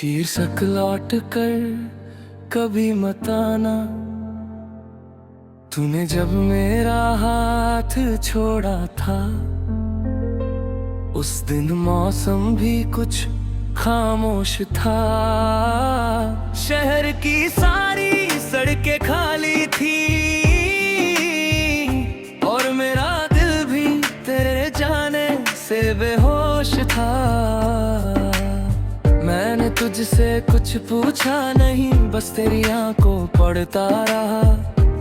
शीर्षक लौट कर कभी मत आना। तूने जब मेरा हाथ छोड़ा था, उस दिन मौसम भी कुछ खामोश था। शहर की सारी सड़कें खाली थी और मेरा दिल भी तेरे जाने से बेहोश था। मैंने तुझसे कुछ पूछा नहीं, बस तेरी आंखों पढ़ता रहा।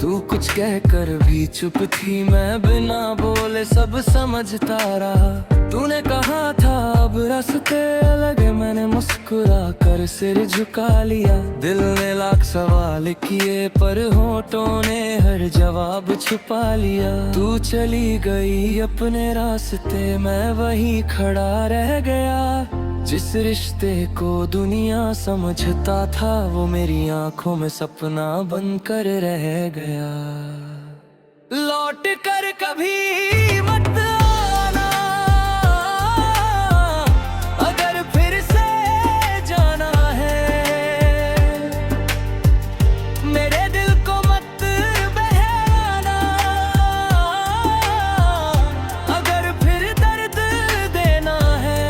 तू कुछ कहकर भी चुप थी, मैं बिना बोले सब समझता रहा। तूने कहा था अब रास्ते अलग है, मैंने मुस्कुरा कर सिर झुका लिया। दिल ने लाख सवाल किए पर होठों ने हर जवाब छुपा लिया। तू चली गई अपने रास्ते, मैं वहीं खड़ा रह गया। जिस रिश्ते को दुनिया समझता था, वो मेरी आंखों में सपना बनकर रह गया। लौट कर कभी मत आना, अगर फिर से जाना है। मेरे दिल को मत बहलाना, अगर फिर दर्द देना है।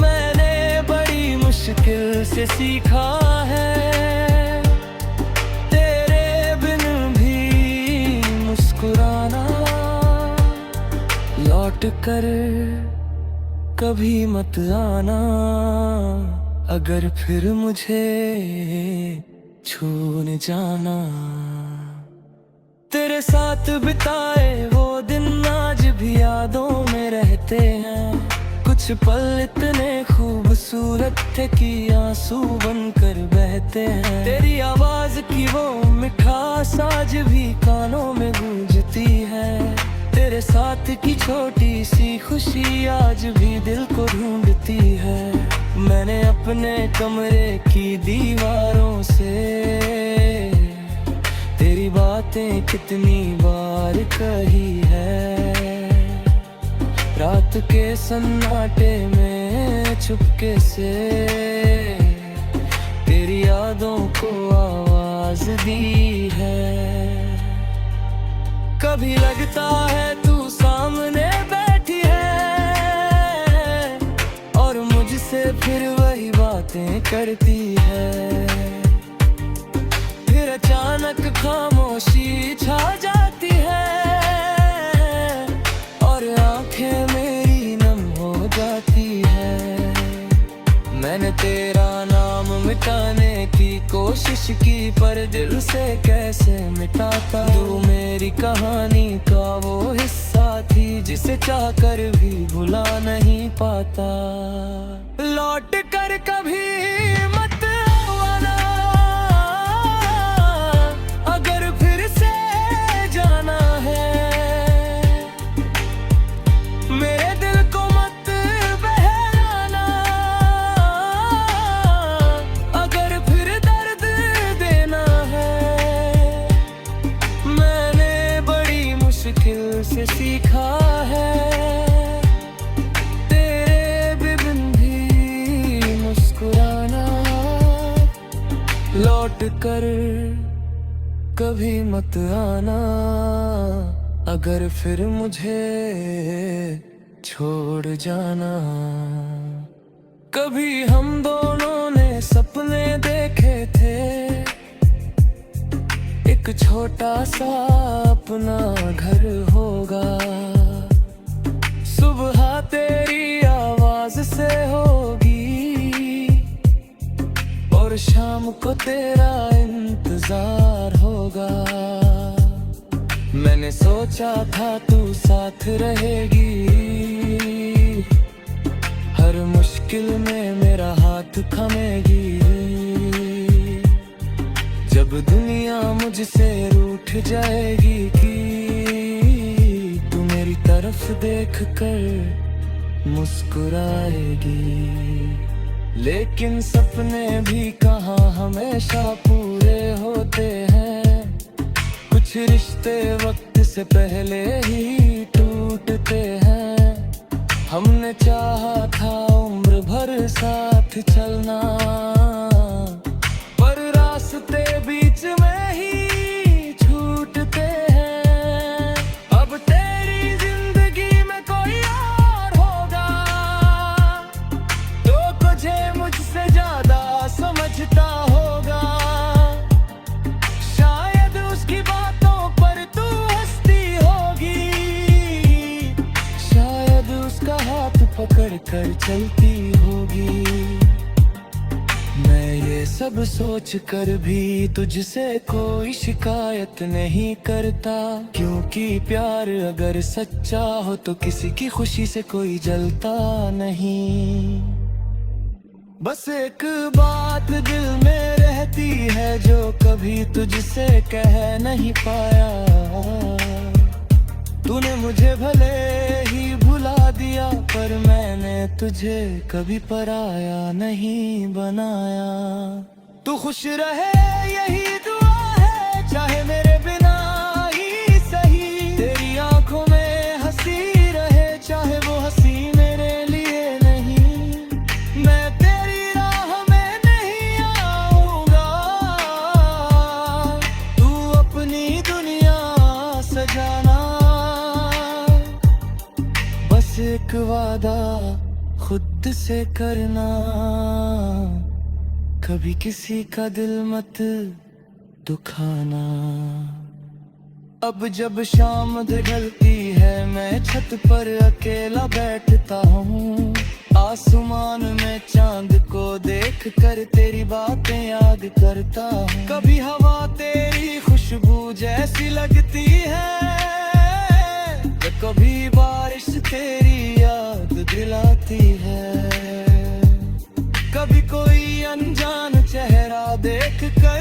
मैंने बड़ी मुश्किल से सीखा है, लौट कर कभी मत आना, अगर फिर मुझे छोड़ जाना। तेरे साथ बिताए वो दिन आज भी यादों में रहते हैं। कुछ पल इतने खूबसूरत थे कि आंसू बनकर बहते हैं। तेरी आवाज की वो मिठास आज भी कानों में गूंजती है। तेरे साथ की छोटी सी खुशी आज भी दिल को ढूंढती है। मैंने अपने कमरे की दीवारों से तेरी बातें कितनी बार कही है। रात के सन्नाटे में चुपके से तेरी यादों को आवाज दी है। कभी लगता है तू सामने बैठी है और मुझसे फिर वही बातें करती है। फिर अचानक खामोशी छा जाती है और आंखें मेरी नम हो जाती है। मैंने तेरा नाम मिटाने की कोशिश की, पर दिल से कैसे मिटाता। तू मेरी कहानी का वो हिस्सा थी जिसे चाहकर भी भुला नहीं पाता। लौट कर कभी मत आना, अगर फिर से जाना है। मेरे दिल को मत बहलाना, अगर फिर दर्द देना है। मैंने बड़ी मुश्किल से सीखा है, तेरे बिन भी मुस्कुराना। लौट कर कभी मत आना, अगर फिर मुझे छोड़ जाना। कभी हम दोनों ने सपने देखे थे, एक छोटा सा अपना घर होगा। सुबह तेरी आवाज से होगी और शाम को तेरा इंतजार होगा। मैंने सोचा था तू साथ रहेगी, हर मुश्किल में मेरा हाथ थामेगी। जब दुनिया मुझसे रूठ जाएगी कि तू मेरी तरफ देख कर मुस्कुराएगी। लेकिन सपने भी कहाँ हमेशा पूरे होते हैं। कुछ रिश्ते वक्त से पहले ही टूटते हैं। हमने चाहा था उम्र भर साथ साथ चलना, पर रास्ते बीच में ही छूटते हैं। अब तेरी जिंदगी में कोई और होगा तो तुझे मुझसे ज्यादा समझता होगा। शायद उसकी बातों पर तू हंसती होगी, शायद उसका हाथ पकड़ कर चलती होगी। मैं ये सब सोच कर भी तुझसे कोई शिकायत नहीं करता, क्योंकि प्यार अगर सच्चा हो तो किसी की खुशी से कोई जलता नहीं। बस एक बात दिल में रहती है जो कभी तुझसे कह नहीं पाया। तूने मुझे भले ही भुला दिया, पर मैंने तुझे कभी पराया नहीं बनाया। तू खुश रहे यही दुआ है, चाहे मेरे बिना ही सही। तेरी आंखों में हंसी रहे, चाहे वो हंसी मेरे लिए नहीं। मैं तेरी राह में नहीं आऊंगा, तू अपनी दुनिया सजाना। बस एक वादा खुद से करना, कभी किसी का दिल मत दुखाना। अब जब शाम ढलती है मैं छत पर अकेला बैठता हूँ। आसमान में चांद को देख कर तेरी बातें याद करता हूँ। कभी हवा तेरी खुशबू जैसी लगती है, तो कभी बारिश तेरी याद दिलाती है। कभी कोई अनजान चेहरा देख कर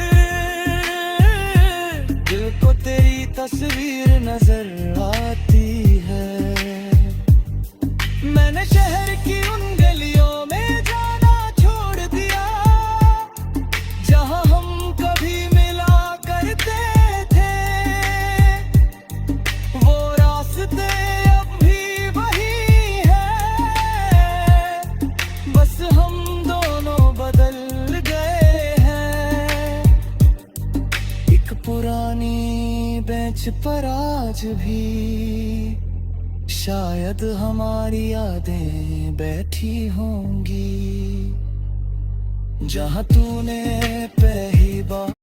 दिल को तेरी तस्वीर नजर आती है। मैंने शहर की उन गलियों में जाना छोड़ दिया, जहां हम कभी मिला करते थे। वो रास्ते अब भी वही है, बस हम दोनों बदल गए हैं। एक पुरानी बेंच पर आज भी शायद हमारी यादें बैठी होंगी, जहां तूने पहली बार